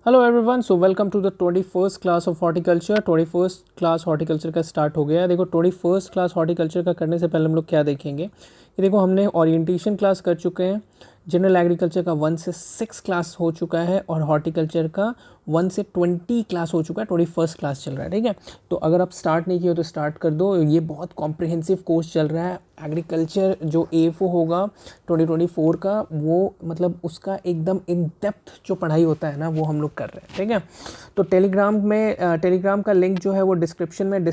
Hello everyone, so welcome to the 21st class of horticulture. 21st class horticulture का start हो गया है। देखो 21st क्लास हॉर्टिकल्चर का करने से पहले हम लोग क्या देखेंगे कि देखो हमने ओरिएंटेशन क्लास कर चुके हैं। जनरल एग्रीकल्चर का 1 से 6 क्लास हो चुका है और हॉर्टिकल्चर का 1 से 20 क्लास हो चुका है। 21st क्लास चल रहा है, ठीक है। तो अगर आप स्टार्ट नहीं किए हो तो स्टार्ट कर दो। ये बहुत कॉम्प्रिहेंसिव कोर्स चल रहा है। एग्रीकल्चर जो AFO होगा 2024 का, वो मतलब उसका एकदम इन डेप्थ जो पढ़ाई होता है ना, वो हम लोग कर रहे हैं, ठीक है। तो टेलीग्राम का लिंक जो है वो डिस्क्रिप्शन में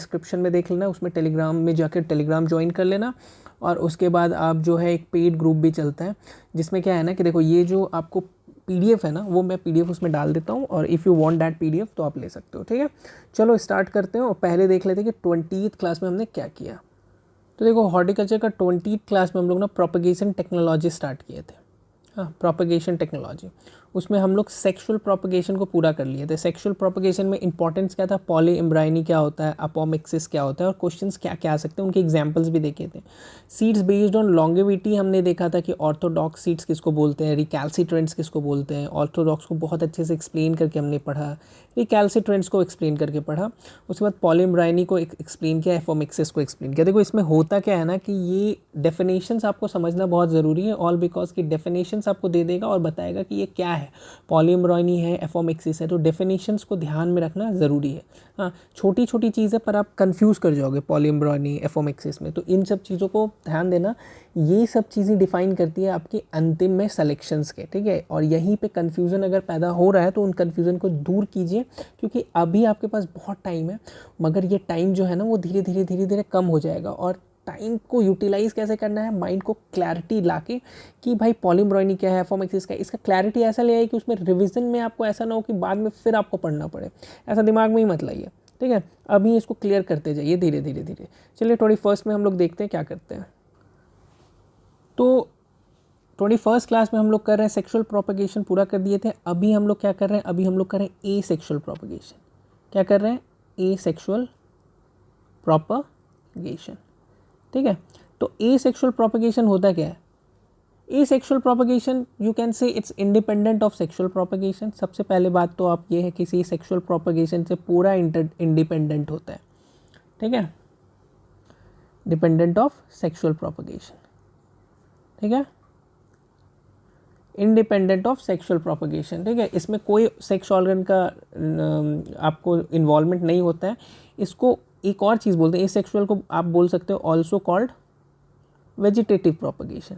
देख लेना। उसमें टेलीग्राम में जाकर टेलीग्राम ज्वाइन कर लेना। और उसके बाद आप जो है एक पेड ग्रुप भी चलता है, जिसमें क्या है ना कि देखो ये जो आपको PDF है ना, वो मैं PDF उसमें डाल देता हूँ, और if you want that PDF तो आप ले सकते हो, ठीक है। चलो स्टार्ट करते हैं और पहले देख लेते हैं कि 20th क्लास में हमने क्या किया। तो देखो हॉर्टिकल्चर का 20th क्लास में हम लोग ना प्रोपगेशन टेक्नोलॉजी स्टार्ट किए थे। हाँ, प्रोपगेशन टेक्नोलॉजी। उसमें हम लोग सेक्सुअल प्रोपगेशन को पूरा कर लिए थे। सेक्सुअल प्रोपगेशन में इंपॉर्टेंस क्या था, पॉली एम्ब्रायनी क्या होता है, अपोमिक्सिस क्या होता है, और क्वेश्चंस क्या क्या आ सकते हैं, उनके एग्जांपल्स भी देखे थे। सीड्स बेस्ड ऑन लॉन्गेविटी हमने देखा था कि ऑर्थोडॉक्स सीड्स किसको बोलते हैं, रिकैल्सिट्रेंट्स किसको बोलते हैं। ऑर्थोडॉक्स को बहुत अच्छे से एक्सप्लेन करके हमने पढ़ा, रिकैल्सिट्रेंट्स को एक्सप्लेन करके पढ़ा। उसके बाद पॉली एम्ब्रायनी को एक्सप्लेन किया, एफोमिक्सिस को एक्सप्लेन किया। देखो इसमें होता क्या है ना कि ये डेफिनेशंस आपको समझना बहुत ज़रूरी है, ऑल बिकॉज की डेफिनेशंस आपको दे देगा और बताएगा कि ये क्या है, पॉली एम्ब्रॉयनी है, एफोमिक्सिस है। तो डेफिनेशंस को ध्यान में रखना ज़रूरी है। हाँ, छोटी छोटी चीज़ें पर आप कंफ्यूज कर जाओगे पॉली एम्ब्रॉयनी एफोमिक्सिस में, तो इन सब चीज़ों को ध्यान देना। ये सब चीज़ें डिफाइन करती है आपकी अंतिम में सेलेक्शंस के, ठीक है। और यहीं पे कन्फ्यूज़न अगर पैदा हो रहा है तो उन कन्फ्यूज़न को दूर कीजिए, क्योंकि अभी आपके पास बहुत टाइम है, मगर ये टाइम जो है ना वो धीरे धीरे कम हो जाएगा। और टाइम को यूटिलाइज़ कैसे करना है, माइंड को क्लैरिटी लाके कि भाई पॉलीम्ब्रॉयनी क्या है, एफोमिक्सिस क्या है, इसका क्लैरिटी ऐसा ले आए कि उसमें रिवीजन में आपको ऐसा ना हो कि बाद में फिर आपको पढ़ना पड़े। ऐसा दिमाग में ही मत लाइए, ठीक है। अभी इसको क्लियर करते जाइए धीरे धीरे। चलिए 21st में हम लोग देखते हैं क्या करते हैं। तो 21st क्लास में हम लोग कर रहे हैं सेक्सुअल प्रोपगेशन, पूरा कर दिए थे। अभी हम लोग क्या कर रहे हैं, अभी हम लोग कर रहे हैं ए सेक्सुअल प्रोपगेशन। क्या कर रहे हैं, ए सेक्सुअल प्रोपगेशन, ठीक है। तो ए सेक्सुअल प्रोपगेशन होता क्या है, ए sexual propagation you can say it's independent of sexual propagation. सबसे पहले बात तो आप ये है कि किसी सेक्सुअल प्रोपगेशन से पूरा इंडिपेंडेंट होता है, ठीक है, डिपेंडेंट ऑफ सेक्सुअल प्रोपगेशन, ठीक है, इंडिपेंडेंट ऑफ सेक्सुअल प्रोपगेशन, ठीक है। इसमें कोई सेक्स ऑर्गन का आपको इन्वॉल्वमेंट नहीं होता है। इसको एक और चीज़ बोलते हैं, ए सेक्सुअल को आप बोल सकते हो also called vegetative propagation.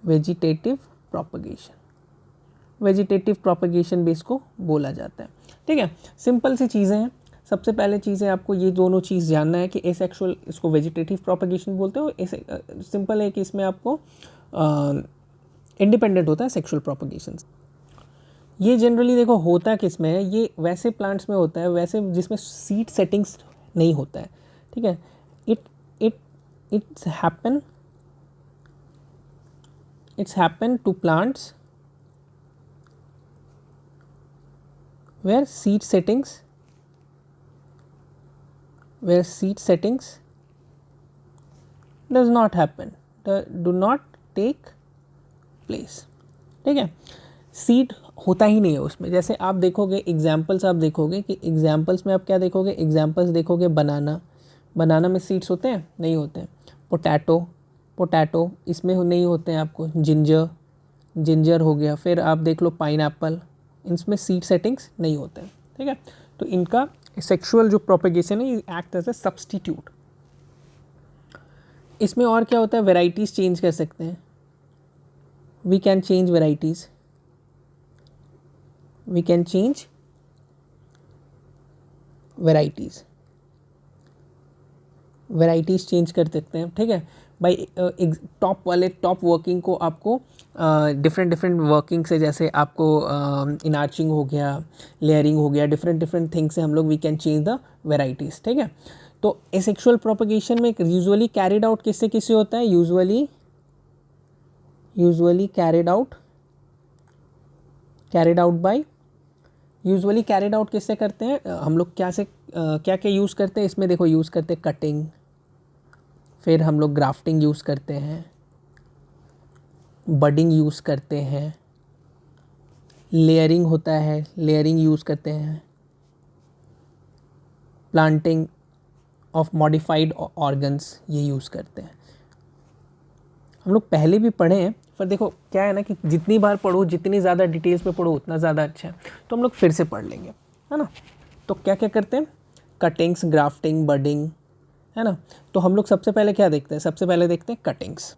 Vegetative propagation, vegetative propagation भी इसको बोला जाता है, ठीक है। सिंपल सी चीज़ें हैं। सबसे पहले चीज़ें आपको ये दोनों चीज़ जानना है कि एसेक्सुअल, इसको वेजिटेटिव प्रोपगेशन बोलते हो। सिंपल है कि इसमें आपको इंडिपेंडेंट होता है सेक्सुअल प्रोपगेशन। ये जनरली देखो होता किस में है, ये वैसे प्लांट्स में होता है वैसे जिसमें सीड सेटिंग्स नहीं होता है, ठीक है। It it it's happen to plants where seed settings does not happen, do not take place, ठीक है। सीड होता ही नहीं है उसमें। जैसे आप देखोगे एग्जाम्पल्स, आप देखोगे कि एग्जाम्पल्स में आप क्या देखोगे, एग्जाम्पल्स देखोगे बनाना में सीड्स होते हैं, नहीं होते हैं। पोटैटो इसमें नहीं होते हैं आपको। जिंजर हो गया। फिर आप देख लो पाइनएप्पल, इसमें सीड सेटिंग्स नहीं होते हैं, ठीक है। तो इनका सेक्सुअल जो प्रोपेगेशन है ये एक्ट एज ए सब्सटीट्यूट। इसमें और क्या होता है, वेराइटीज़ चेंज कर सकते हैं। We can change varieties change कर सकते हैं, ठीक है। भाई टॉप वर्किंग को आपको डिफरेंट वर्किंग से, जैसे आपको इनार्चिंग हो गया, लेयरिंग हो गया, डिफरेंट थिंग्स से हम लोग we can change the varieties, ठीक है। तो एसेक्सुअल प्रोपगेशन में यूजुअली कैरिड आउट किससे होता है, यूजुअली कैरिड आउट किससे करते हैं हम लोग, क्या यूज़ करते हैं इसमें। देखो यूज़ करते हैं कटिंग, फिर हम लोग ग्राफ्टिंग यूज़ करते हैं, बडिंग यूज़ करते हैं, लेयरिंग होता है, लेयरिंग यूज़ करते हैं, प्लांटिंग ऑफ मॉडिफाइड ऑर्गन्स ये यूज़ करते हैं। हम लोग पहले भी पढ़े हैं, पर देखो क्या है ना कि जितनी बार पढ़ो, जितनी ज़्यादा डिटेल्स में पढ़ो उतना ज़्यादा अच्छा है, तो हम लोग फिर से पढ़ लेंगे, है ना। तो क्या क्या करते हैं, कटिंग्स, ग्राफ्टिंग, बडिंग, है ना। तो हम लोग सबसे पहले क्या देखते हैं, सबसे पहले देखते हैं कटिंग्स।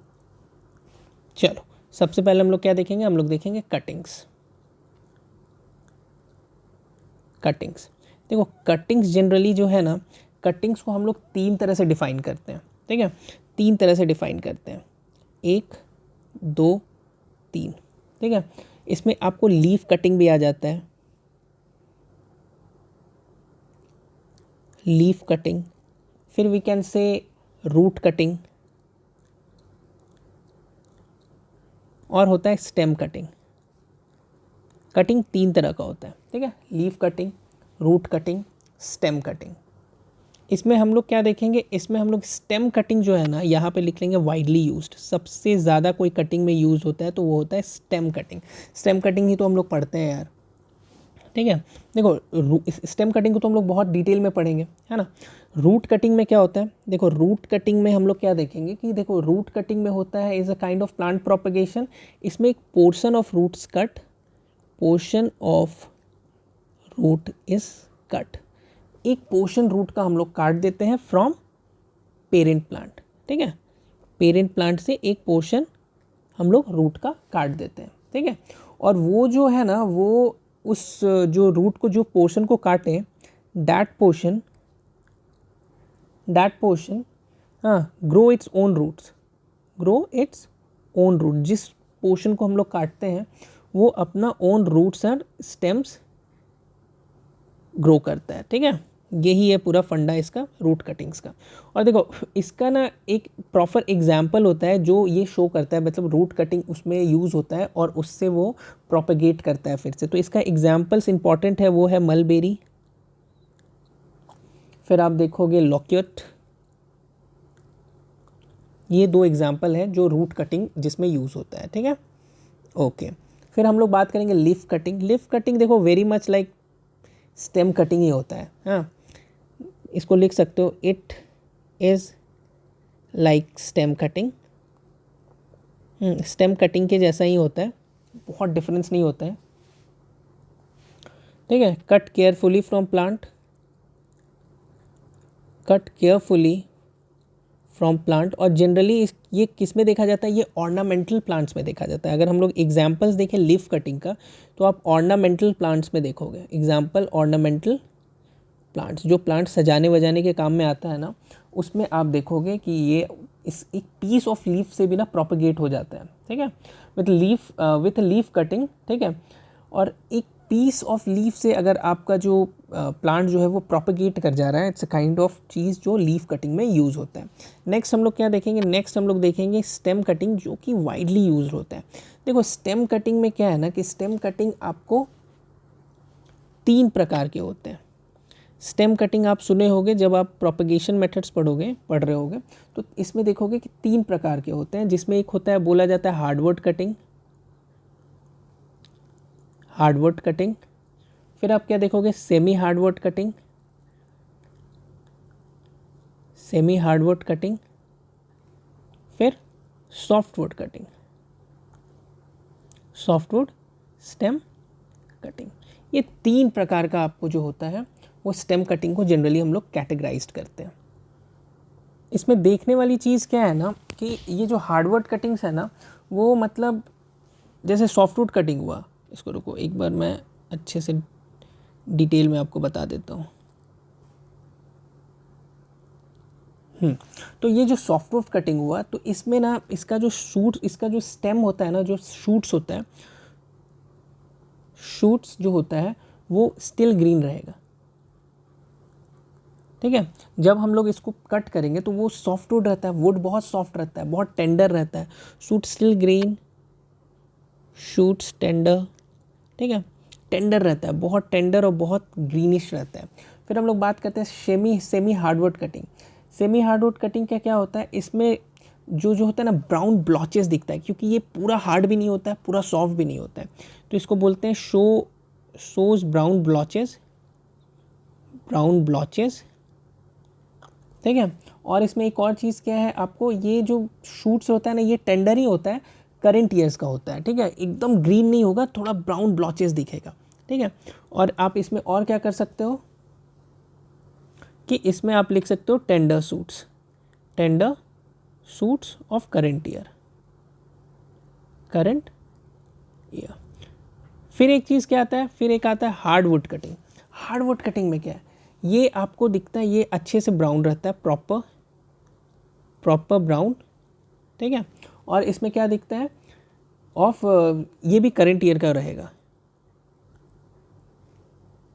चलो सबसे पहले हम लोग क्या देखेंगे, हम लोग देखेंगे कटिंग्स। कटिंग्स देखो, कटिंग्स जनरली जो है ना, कटिंग्स को हम लोग 3 तरह से डिफ़ाइन करते हैं, ठीक है। 3 तरह से डिफ़ाइन करते हैं, 1, 2, 3, ठीक है। इसमें आपको लीफ कटिंग भी आ जाता है, लीफ कटिंग, फिर we can say root cutting, और होता है स्टेम कटिंग। कटिंग 3 तरह का होता है, ठीक है, leaf cutting, root cutting, stem cutting. इसमें हम लोग क्या देखेंगे, इसमें हम लोग स्टेम कटिंग जो है ना, यहाँ पे लिख लेंगे वाइडली यूज्ड, सबसे ज़्यादा कोई कटिंग में यूज़ होता है तो वो होता है स्टेम कटिंग। स्टेम कटिंग ही तो हम लोग पढ़ते हैं यार, ठीक है। देखो स्टेम कटिंग को तो हम लोग बहुत डिटेल में पढ़ेंगे, है ना। रूट कटिंग में क्या होता है, देखो रूट कटिंग में हम लोग क्या देखेंगे कि देखो रूट कटिंग में होता है is a kind of plant propagation. इसमें एक portion of roots cut, portion of root is cut, एक पोर्शन रूट का हम लोग काट देते हैं फ्रॉम पेरेंट प्लांट, ठीक है। पेरेंट प्लांट से एक पोर्शन हम लोग रूट का काट देते हैं, ठीक है। और वो जो है ना, वो उस जो रूट को, जो पोर्शन को काटें, दैट पोर्शन हाँ grow its own roots, grow its own root. जिस पोर्शन को हम लोग काटते हैं वो अपना own roots and stems grow करता है, ठीक है। यही है पूरा फंडा इसका, रूट कटिंग्स का। और देखो इसका ना एक प्रॉपर एग्जाम्पल होता है जो ये शो करता है, मतलब रूट कटिंग उसमें यूज़ होता है और उससे वो प्रोपेगेट करता है फिर से। तो इसका एग्जाम्पल्स इंपॉर्टेंट है, वो है मलबेरी, फिर आप देखोगे लॉक्यूट। ये 2 एग्जाम्पल हैं जो रूट कटिंग जिसमें यूज़ होता है, ठीक है। ओके, फिर हम लोग बात करेंगे लीफ कटिंग। लीफ कटिंग देखो very much like stem cutting ही होता है, हाँ। इसको लिख सकते हो, it is like stem cutting. Stem cutting के जैसा ही होता है, बहुत डिफरेंस नहीं होता है, ठीक है। Cut carefully from plant, cut carefully from plant. और जनरली ये किस में देखा जाता है, ये ऑर्नामेंटल प्लांट्स में देखा जाता है। अगर हम लोग एग्जाम्पल्स देखें लीफ कटिंग का, तो आप ऑर्नामेंटल प्लांट्स में देखोगे एग्जाम्पल, ऑर्नामेंटल प्लांट्स, जो प्लांट सजाने वजाने के काम में आता है ना, उसमें आप देखोगे कि ये इस एक पीस ऑफ लीफ से भी ना प्रोपगेट हो जाता है, ठीक है, विथ लीफ कटिंग, ठीक है। और एक पीस ऑफ लीफ से अगर आपका जो प्लांट जो है वो प्रोपगेट कर जा रहा है, इट्स अ काइंड ऑफ चीज़ जो लीफ कटिंग में यूज़ होता है। नेक्स्ट हम लोग क्या देखेंगे, नेक्स्ट हम लोग देखेंगे स्टेम कटिंग, जो कि वाइडली यूज होता है। देखो स्टेम कटिंग में क्या है ना कि स्टेम कटिंग आपको 3 प्रकार के होते हैं। स्टेम कटिंग आप सुने होंगे जब आप प्रोपगेशन मेथड्स पढ़ रहे होगे, तो इसमें देखोगे कि 3 प्रकार के होते हैं, जिसमें एक होता है, बोला जाता है हार्डवुड कटिंग, हार्डवुड कटिंग। फिर आप क्या देखोगे, semi hardwood cutting, semi hardwood cutting, फिर softwood cutting, softwood stem cutting. ये 3 प्रकार का आपको जो होता है वो स्टेम कटिंग को जनरली हम लोग कैटेगराइज्ड करते हैं। इसमें देखने वाली चीज़ क्या है ना कि ये जो हार्डवुड कटिंग्स है ना, वो मतलब जैसे सॉफ्टवुड कटिंग हुआ, इसको रुको एक बार मैं अच्छे से डिटेल में आपको बता देता हूँ। तो ये जो सॉफ्टवुड कटिंग हुआ, तो इसमें ना इसका जो इसका जो स्टेम होता है ना, जो शूट्स होता है, शूट्स जो होता है वो स्टिल ग्रीन रहेगा, ठीक है। जब हम लोग इसको कट करेंगे तो वो सॉफ्टवुड रहता है, वुड बहुत सॉफ्ट रहता है, बहुत टेंडर रहता है। Shoot still green, shoots tender, ठीक है, टेंडर रहता है, बहुत टेंडर और बहुत ग्रीनिश रहता है। फिर हम लोग बात करते हैं semi hardwood cutting. Semi hardwood cutting का क्या होता है, इसमें जो होता है ना ब्राउन ब्लॉचेस दिखता है, क्योंकि ये पूरा हार्ड भी नहीं होता है, पूरा सॉफ्ट भी नहीं होता है। तो इसको बोलते हैं शोज ब्राउन ब्लॉचेस, ठीक है। और इसमें एक और चीज़ क्या है, आपको ये जो शूट्स होता है ना, ये टेंडर ही होता है, करंट ईयर्स का होता है, ठीक है। एकदम ग्रीन नहीं होगा, थोड़ा ब्राउन ब्लॉचेस दिखेगा, ठीक है। और आप इसमें और क्या कर सकते हो कि इसमें आप लिख सकते हो tender suits of current year. फिर एक चीज़ क्या आता है, फिर एक आता है हार्डवुड कटिंग में क्या है, ये आपको दिखता है, ये अच्छे से ब्राउन रहता है, प्रॉपर ब्राउन, ठीक है। और इसमें क्या दिखता है ये भी करंट ईयर का रहेगा,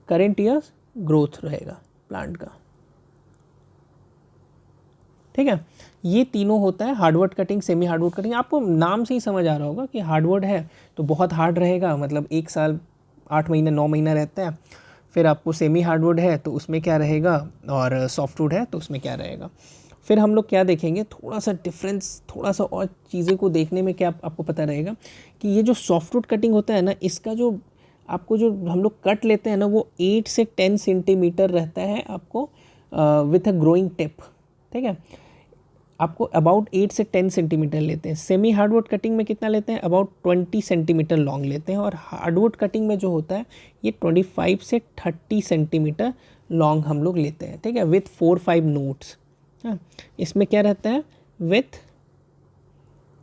करंट ईयर्स ग्रोथ रहेगा प्लांट का, ठीक है। ये तीनों होता है hardwood cutting, semi hardwood cutting. आपको नाम से ही समझ आ रहा होगा कि हार्डवुड है तो बहुत हार्ड रहेगा, मतलब 1 साल 8 महीने 9 महीना रहता है। फिर आपको सेमी हार्डवुड है तो उसमें क्या रहेगा, और सॉफ्टवुड है तो उसमें क्या रहेगा। फिर हम लोग क्या देखेंगे, थोड़ा सा डिफरेंस, थोड़ा सा और चीज़ें को देखने में क्या आपको पता रहेगा कि ये जो सॉफ्टवुड कटिंग होता है ना, इसका जो आपको जो हम लोग कट लेते हैं ना, वो 8 से 10 सेंटीमीटर रहता है आपको विथ अ ग्रोइंग टिप, ठीक है। आपको अबाउट 8 से 10 सेंटीमीटर लेते हैं। सेमी हार्डवुड कटिंग में कितना लेते हैं, अबाउट 20 सेंटीमीटर लॉन्ग लेते हैं। और हार्डवुड कटिंग में जो होता है ये 25 से 30 सेंटीमीटर लॉन्ग हम लोग लेते हैं, ठीक है, विथ 4-5 नोट्स। हाँ, इसमें क्या रहता है, विथ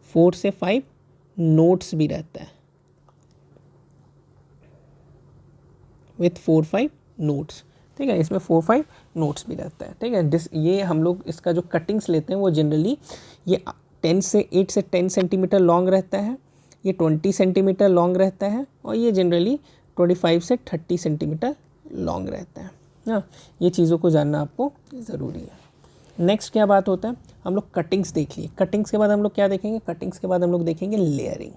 4 से 5 नोट्स भी रहता है, विथ 4-5 नोट्स, ठीक है। इसमें 4-5 नोट्स भी रहता है, ठीक है। ये हम लोग इसका जो कटिंग्स लेते हैं वो जनरली ये 8 से 10 सेंटीमीटर लॉन्ग रहता है, ये 20 सेंटीमीटर लॉन्ग रहता है, और ये जनरली 25 से 30 सेंटीमीटर लॉन्ग रहता है। हाँ, ये चीज़ों को जानना आपको ज़रूरी है। नेक्स्ट क्या बात होता है, हम लोग कटिंग्स देख लिए। कटिंग्स के बाद हम लोग क्या देखेंगे, कटिंग्स के बाद हम लोग देखेंगे लेयरिंग।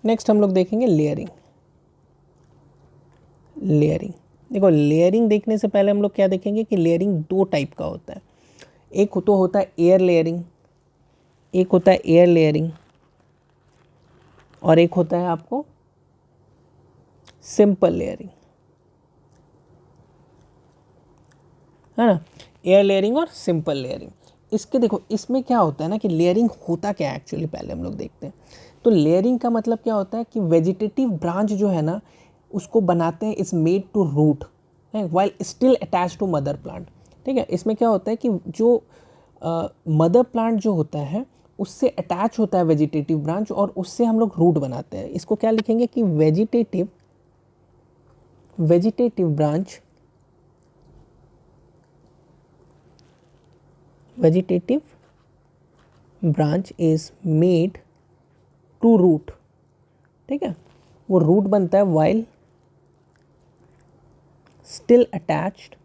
नेक्स्ट हम लोग देखेंगे लेयरिंग। देखो, लेयरिंग देखने से पहले हम लोग क्या देखेंगे कि लेयरिंग 2 टाइप का होता है। एक तो होता है एयर लेयरिंग, और एक होता है आपको सिंपल लेयरिंग, है ना। एयर लेयरिंग और सिंपल लेयरिंग, इसके देखो इसमें क्या होता है ना कि लेयरिंग होता क्या है एक्चुअली, पहले हम लोग देखते हैं। तो लेयरिंग का मतलब क्या होता है कि वेजिटेटिव ब्रांच जो है ना, उसको बनाते हैं, is made to root while still attach to mother plant, ठीक है। इसमें क्या होता है कि जो मदर प्लांट जो होता है उससे अटैच होता है वेजिटेटिव ब्रांच, और उससे हम लोग रूट बनाते हैं। इसको क्या लिखेंगे कि vegetative branch is made to root, ठीक है। वो रूट बनता है while still attached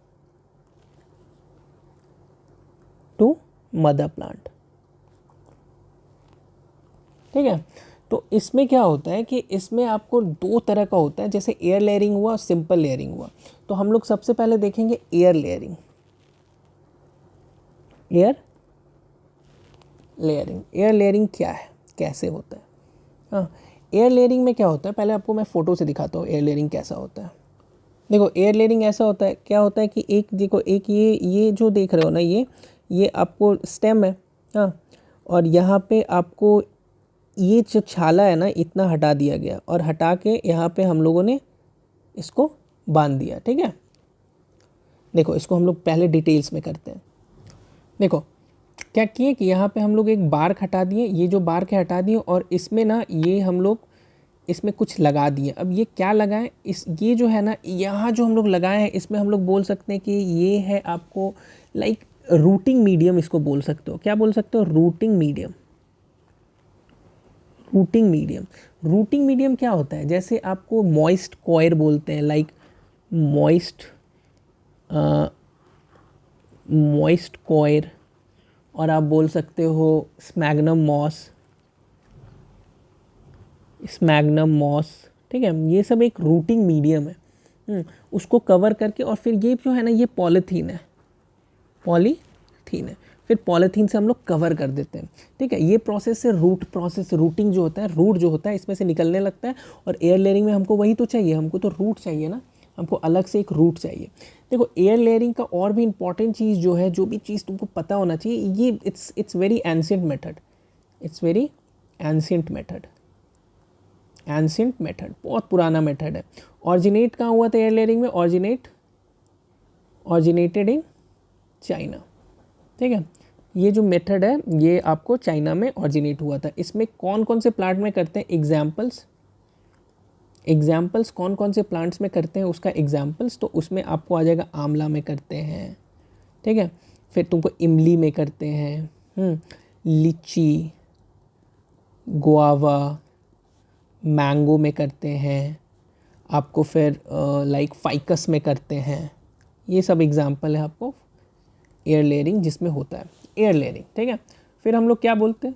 to mother plant, ठीक है। तो इसमें क्या होता है कि इसमें आपको 2 तरह का होता है, जैसे एयर लेयरिंग हुआ, सिंपल लेयरिंग हुआ। तो हम लोग सबसे पहले देखेंगे एयर लेयरिंग। एयर लेयरिंग क्या है, कैसे होता है। हाँ, एयर लेयरिंग में क्या होता है, पहले आपको मैं फ़ोटो से दिखाता हूँ एयर लेयरिंग कैसा होता है। देखो, एयर लेयरिंग ऐसा होता है, क्या होता है कि एक ये जो देख रहे हो ना, ये आपको स्टेम है, हाँ, और यहाँ पे आपको ये जो छाला है ना, इतना हटा दिया गया, और हटा के यहाँ पे हम लोगों ने इसको बांध दिया, ठीक है। देखो, इसको हम लोग पहले डिटेल्स में करते हैं। देखो क्या किए कि यहाँ पे हम लोग एक बार्क हटा दिए, ये जो बार्क है हटा दिए, और इसमें ना ये हम लोग इसमें कुछ लगा दिए। अब ये क्या लगाएं, ये जो है ना, यहाँ जो हम लोग लगाए हैं, इसमें हम लोग बोल सकते हैं कि ये है आपको लाइक रूटिंग मीडियम, इसको बोल सकते हो। क्या बोल सकते हो, रूटिंग मीडियम क्या होता है, जैसे आपको मॉइस्ट कॉयर बोलते हैं, लाइक मॉइस्ट कॉयर, और आप बोल सकते हो स्मैग्नम मॉस, ठीक है। ये सब एक रूटिंग मीडियम है। उसको कवर करके, और फिर ये जो है ना, ये पॉलीथीन है। फिर पॉलीथीन से हम लोग कवर कर देते हैं, ठीक है। ये प्रोसेस से रूटिंग जो होता है, रूट जो होता है इसमें से निकलने लगता है। और एयर लेयरिंग में हमको वही तो चाहिए, हमको तो रूट चाहिए ना, हमको अलग से एक रूट चाहिए। देखो एयर लेयरिंग का और भी इंपॉर्टेंट चीज़ जो है, जो भी चीज़ तुमको पता होना चाहिए, ये it's very ancient method, it's very ancient method, ancient method, बहुत पुराना मेथड है। ऑरिजिनेट कहाँ हुआ था एयर लेयरिंग में? ऑरिजिनेटेड इन चाइना, ठीक है। ये जो मेथड है ये आपको चाइना में ऑरिजिनेट हुआ था। इसमें कौन कौन से प्लांट में करते हैं? एग्जाम्पल्स कौन कौन से प्लांट्स में करते हैं उसका एग्जाम्पल्स, तो उसमें आपको आ जाएगा आंवला में करते हैं, ठीक है। फिर तुमको इमली में करते हैं, लीची, गुआवा, मैंगो में करते हैं आपको, फिर लाइक फाइकस में करते हैं। ये सब एग्जाम्पल है आपको एयर लेयरिंग जिसमें होता है एयर लेयरिंग, ठीक है। फिर हम लोग क्या बोलते हैं,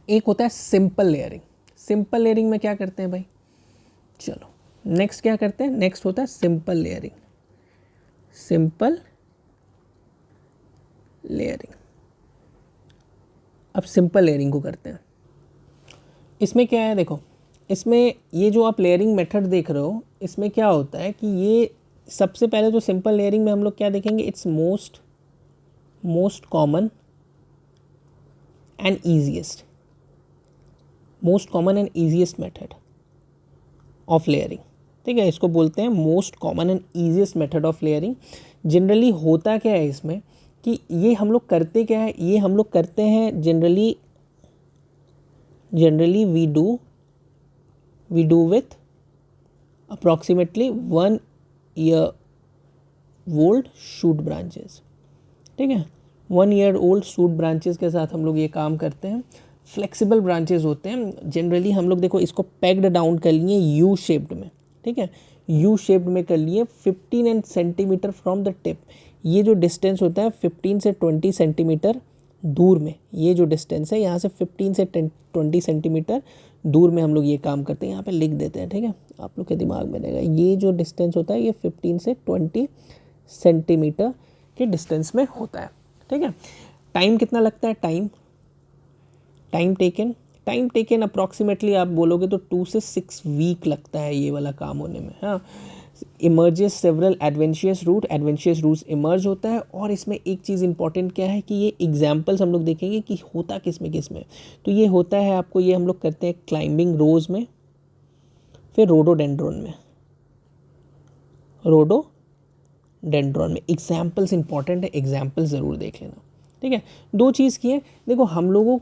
एक होता है सिंपल लेयरिंग। सिंपल लेयरिंग में क्या करते हैं भाई? चलो नेक्स्ट क्या करते हैं, नेक्स्ट होता है सिंपल लेयरिंग। सिंपल लेयरिंग, अब सिंपल लेयरिंग को करते हैं। इसमें क्या है, देखो इसमें ये जो आप लेयरिंग मेथड देख रहे हो, इसमें क्या होता है कि ये सबसे पहले तो सिंपल लेयरिंग में हम लोग क्या देखेंगे, it's most common and easiest method of layering, ठीक है। इसको बोलते हैं most common and easiest method of layering. Generally होता क्या है इसमें कि ये हम लोग करते क्या है, ये हम लोग करते हैं generally we do with approximately 1 year old shoot branches, ठीक है। 1 year old शूट ब्रांचेस के साथ हम लोग ये काम करते हैं। फ्लेक्सिबल ब्रांचेस होते हैं जनरली, हम लोग देखो इसको पैक्ड डाउन कर लिए यू शेप्ड में, ठीक है। यू शेप्ड में कर लिए 15 सेंटीमीटर फ्रॉम द टिप। ये जो डिस्टेंस होता है 15 से 20 सेंटीमीटर दूर में, ये जो डिस्टेंस है यहाँ से 15 से 20 सेंटीमीटर दूर में हम लोग ये काम करते हैं। यहाँ पे लिख देते हैं, ठीक है, आप लोग के दिमाग में रहेगा। ये जो डिस्टेंस होता है ये 15 से 20 सेंटीमीटर के डिस्टेंस में होता है, ठीक है। टाइम कितना लगता है? टाइम टेकन अप्रॉक्सीमेटली आप बोलोगे तो 2 से 6 वीक लगता है ये वाला काम होने में, हाँ। Emerges several adventitious roots emerge होता है। और इसमें एक चीज़ इंपॉर्टेंट क्या है कि ये एग्जाम्पल्स हम लोग देखेंगे कि होता किस में तो ये होता है आपको, ये हम लोग करते हैं क्लाइंबिंग रोज में, फिर रोडोडेंड्रॉन में। एग्जाम्पल्स इंपॉर्टेंट है, एग्जाम्पल ज़रूर देख लेना, ठीक है। 2 चीज़ की है, देखो हम लोगों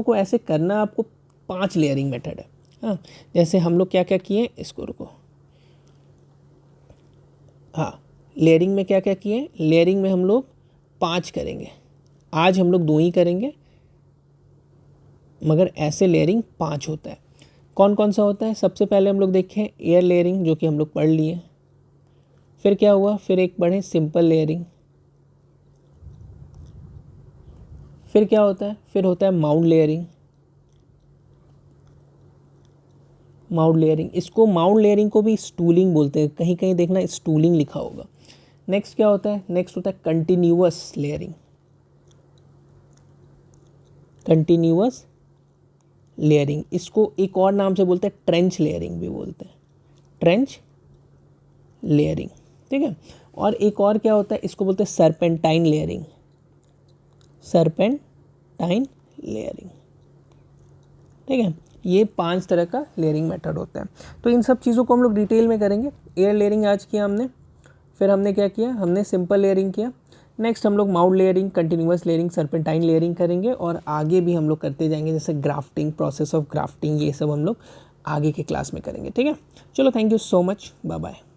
को ऐसे करना, आपको 5 लेयरिंग मेथड है, हाँ। जैसे हम लोग क्या क्या किए, इसको रुको, हाँ। लेयरिंग में क्या क्या किए, लेयरिंग में हम लोग 5 करेंगे, आज हम लोग 2 ही करेंगे, मगर ऐसे लेयरिंग 5 होता है। कौन कौन सा होता है? सबसे पहले हम लोग देखें एयर लेयरिंग, जो कि हम लोग पढ़ लिए। फिर क्या हुआ, फिर एक पढ़े सिंपल लेयरिंग। फिर क्या होता है, फिर होता है माउंट लेयरिंग। इसको माउंट लेयरिंग को भी स्टूलिंग बोलते हैं, कहीं कहीं देखना स्टूलिंग लिखा होगा। नेक्स्ट क्या होता है, नेक्स्ट होता है कंटिन्यूअस लेयरिंग। इसको एक और नाम से बोलते हैं ट्रेंच लेयरिंग भी बोलते हैं, ट्रेंच लेयरिंग, ठीक है। और एक और क्या होता है, इसको बोलते हैं सर्पेंटाइन लेयरिंग, ठीक है। ये 5 तरह का लेयरिंग मेथड होता है। तो इन सब चीज़ों को हम लोग डिटेल में करेंगे। एयर लेयरिंग आज किया हमने, फिर हमने क्या किया, हमने सिंपल लेयरिंग किया। नेक्स्ट हम लोग mount layering, continuous layering, serpentine layering करेंगे, और आगे भी हम लोग करते जाएंगे, जैसे ग्राफ्टिंग, प्रोसेस ऑफ ग्राफ्टिंग, ये सब हम लोग आगे के क्लास में करेंगे, ठीक है। चलो, thank you so much, bye bye.